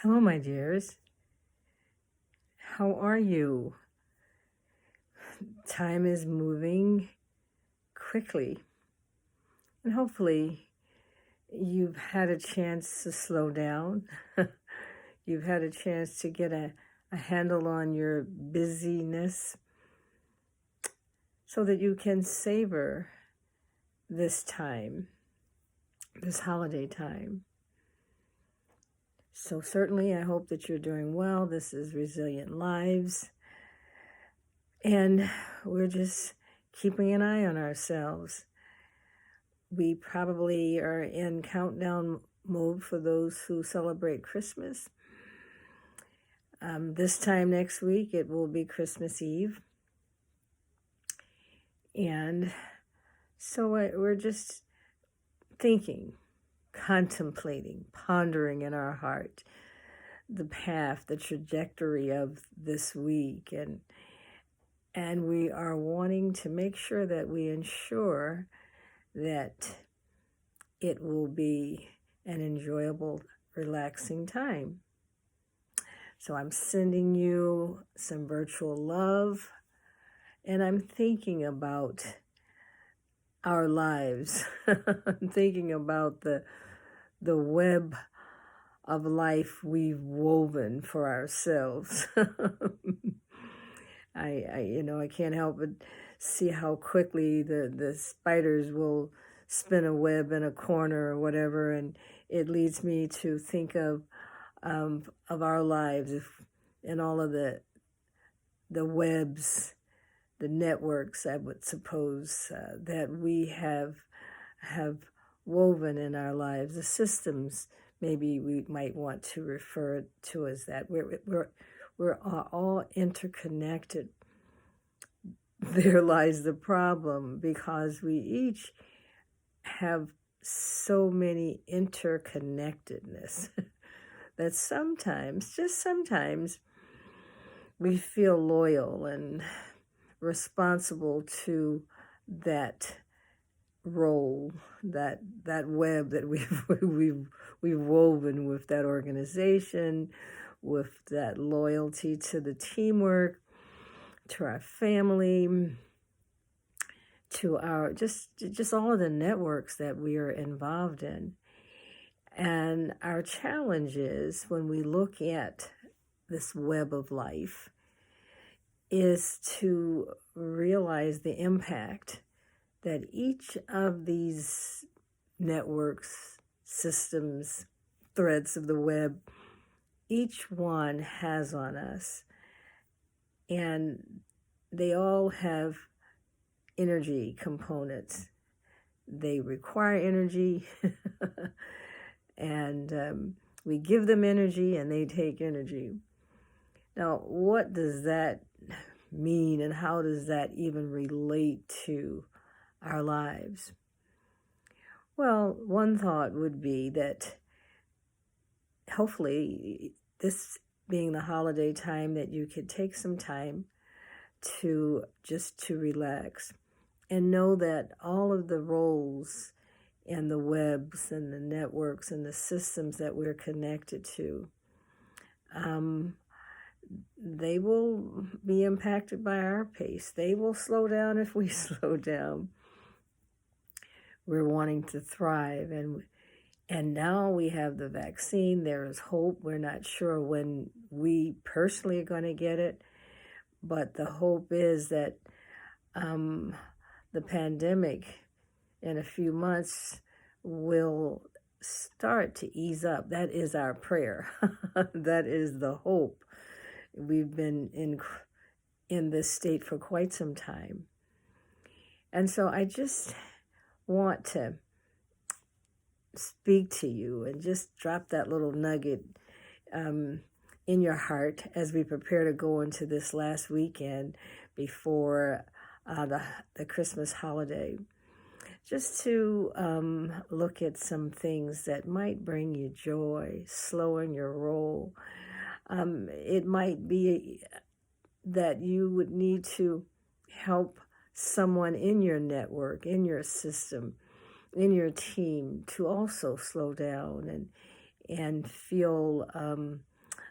Hello, my dears. How are you? Time is moving quickly, and hopefully, you've had a chance to slow down. You've had a chance to get a handle on your busyness so that you can savor this time, this holiday time. So, certainly, I hope that you're doing well. This is Resilient Lives. And we're just keeping an eye on ourselves. We probably are in countdown mode for those who celebrate Christmas. This time next week, it will be Christmas Eve. And so we're just thinking, contemplating, pondering in our heart the path, the trajectory of this week. And we are wanting to make sure that we ensure that it will be an enjoyable, relaxing time. So I'm sending you some virtual love, and I'm thinking about our lives. I'm thinking about the web of life we've woven for ourselves. I can't help but see how quickly the spiders will spin a web in a corner or whatever, and it leads me to think of our lives and all of the webs, the networks, I would suppose, that we have woven in our lives, the systems. Maybe we might want to refer to as that. We're all interconnected. There lies the problem, because we each have so many interconnectedness that sometimes, just sometimes, we feel loyal and responsible to that role, that web that we've woven with that organization, with that loyalty to the teamwork, to our family, to our just all of the networks that we are involved in. And our challenge is, when we look at this web of life, is to realize the impact that each of these networks, systems, threads of the web, each one has on us. And they all have energy components. They require energy, and we give them energy, and they take energy. Now, what does that mean, and how does that even relate to our lives? Well, one thought would be that hopefully, this being the holiday time, that you could take some time to relax and know that all of the roles and the webs and the networks and the systems that we're connected to, they will be impacted by our pace. They will slow down if we slow down. We're wanting to thrive, and now we have the vaccine. There is hope. We're not sure when we personally are going to get it, but the hope is that the pandemic in a few months will start to ease up. That is our prayer. That is the hope. We've been in this state for quite some time. And so I just want to speak to you and just drop that little nugget in your heart as we prepare to go into this last weekend before the Christmas holiday. Just to look at some things that might bring you joy, slowing your roll. It might be that you would need to help someone in your network, in your system, in your team, to also slow down and feel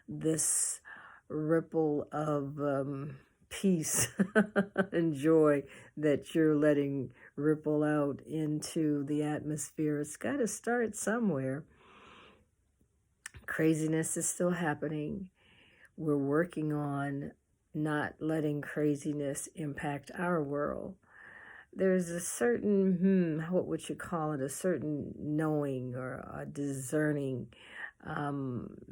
this ripple of peace and joy that you're letting ripple out into the atmosphere. It's got to start somewhere. Craziness is still happening. We're working on not letting craziness impact our world. There's a certain, what would you call it, a certain knowing or a discerning,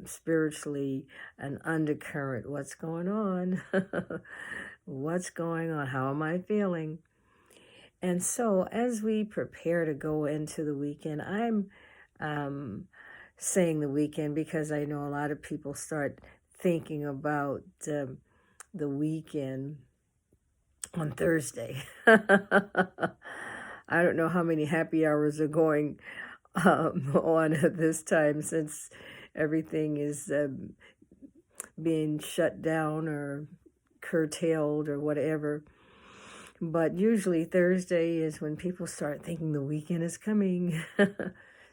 spiritually, an undercurrent. What's going on? What's going on? How am I feeling? And so as we prepare to go into the weekend, I'm saying the weekend because I know a lot of people start thinking about the weekend on Thursday. I don't know how many happy hours are going on at this time, since everything is being shut down or curtailed or whatever. But usually Thursday is when people start thinking the weekend is coming.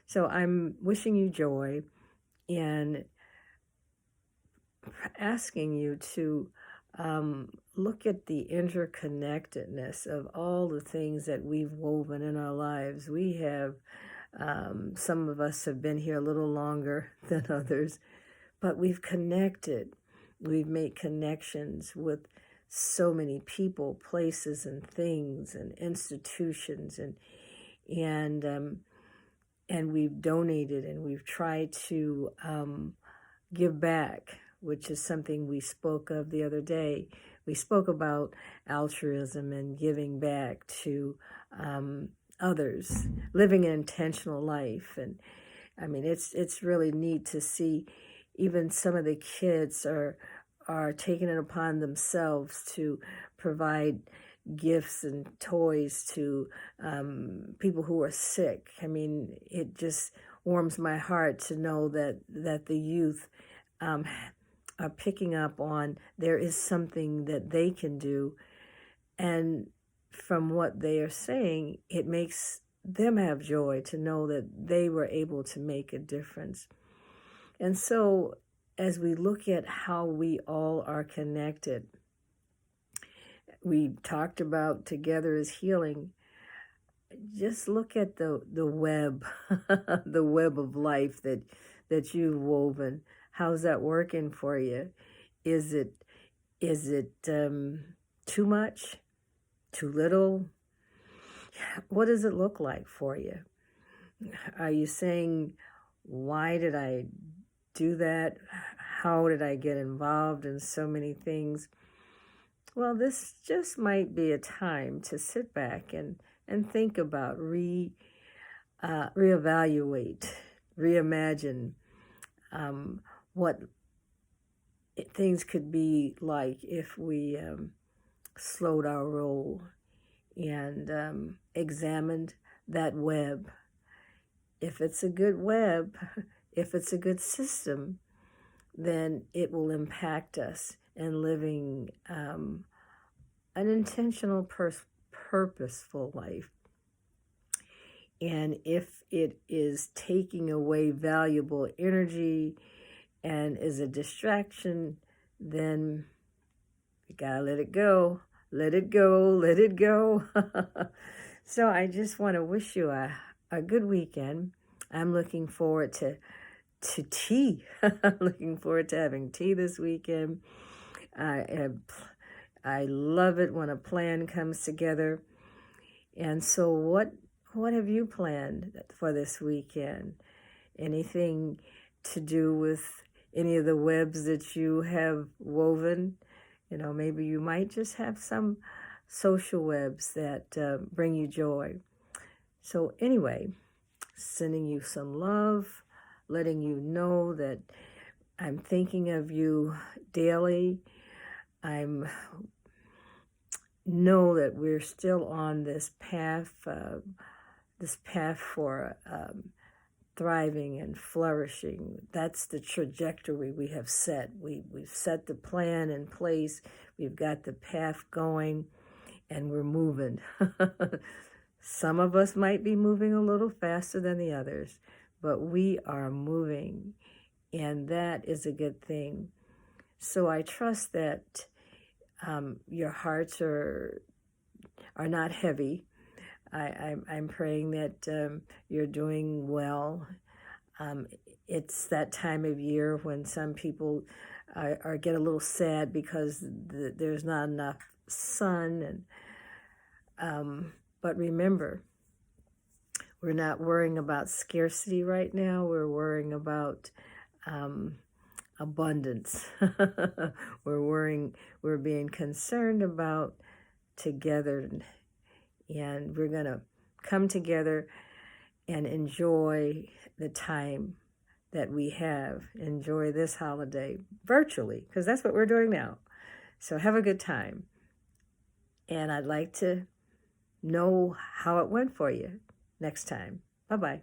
So I'm wishing you joy and asking you to look at the interconnectedness of all the things that we've woven in our lives. We have, some of us have been here a little longer than others, but we've connected. We've made connections with so many people, places, and things, and institutions, and we've donated, and we've tried to give back, which is something we spoke of the other day. We spoke about altruism and giving back to others, living an intentional life. And I mean, it's really neat to see even some of the kids are taking it upon themselves to provide gifts and toys to people who are sick. I mean, it just warms my heart to know that the youth are picking up on there is something that they can do. And from what they are saying, it makes them have joy to know that they were able to make a difference. And so as we look at how we all are connected, we talked about together is healing. Just look at the web, the web of life that you've woven. How's that working for you? Is it too much? Too little? What does it look like for you? Are you saying, why did I do that? How did I get involved in so many things? Well, this just might be a time to sit back and think about, reevaluate, reimagine what things could be like if we slowed our roll and examined that web. If it's a good web, if it's a good system, then it will impact us in living an intentional, purposeful life. And if it is taking away valuable energy and is a distraction, then you gotta let it go. Let it go, let it go. So I just want to wish you a good weekend. I'm looking forward to tea. I'm looking forward to having tea this weekend. I love it when a plan comes together. And so what have you planned for this weekend? Anything to do with any of the webs that you have woven? You know, maybe you might just have some social webs that bring you joy. So anyway, sending you some love, letting you know that I'm thinking of you daily. Know that we're still on this path for thriving and flourishing. That's the trajectory we have set. We've set the plan in place. We've got the path going, and we're moving. Some of us might be moving a little faster than the others, but we are moving, and that is a good thing. So I trust that your hearts are not heavy. I'm praying that you're doing well. It's that time of year when some people get a little sad because there's not enough sun. But remember, we're not worrying about scarcity right now. We're worrying about abundance. We're being concerned about together, and we're going to come together and enjoy the time that we have. Enjoy this holiday virtually, because that's what we're doing now. So have a good time. And I'd like to know how it went for you next time. Bye-bye.